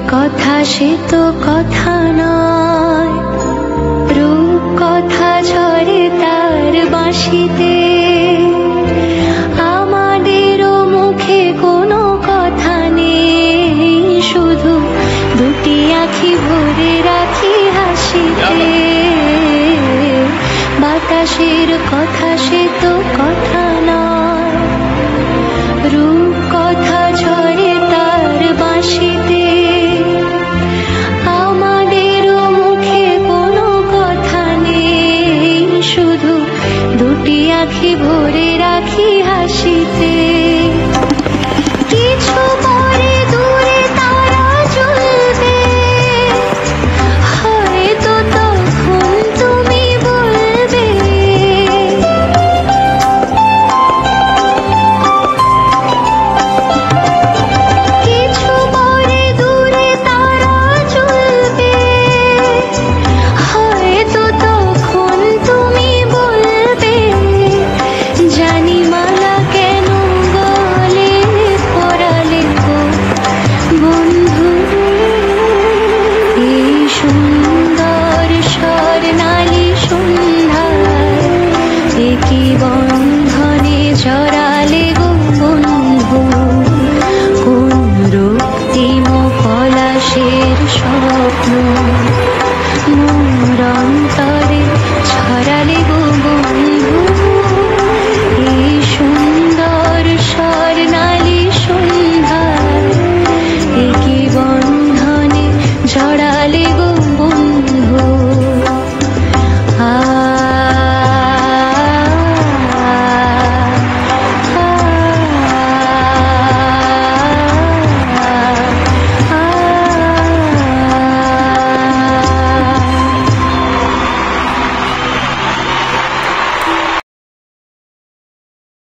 কথা সে তো কথা নয়, রূপ কথা ঝরে তার বাঁশিতে। আমাদেরও মুখে কোনো কথা নেই, শুধু দুটি আঁখি ভরে রাখি হাসিতে। বাতাসের কথা সে তো কথা নয়, রূপ কথা ঝরে তার বাঁশিতে। আমাদেরও মুখে কোনো কথা নেই, শুধু দুটি আঁখি ভরে রাখি হাসিতে। কিছু পরে দূরে তারা জ্বলবে, হয়তো তখন তুমি বলবে। কিছু পরে দূরে তারা জ্বলবে, হয়তো তখন তুমি বলবে। জানি মালা কেন গলে পরালে গো বন্ধু, এই সুন্দর স্বর্ণালী সন্ধ্যায় একই বন্ধনে জড়ালে গো বন্ধু। কোন রক্তিম পলাশের স্বপ্ন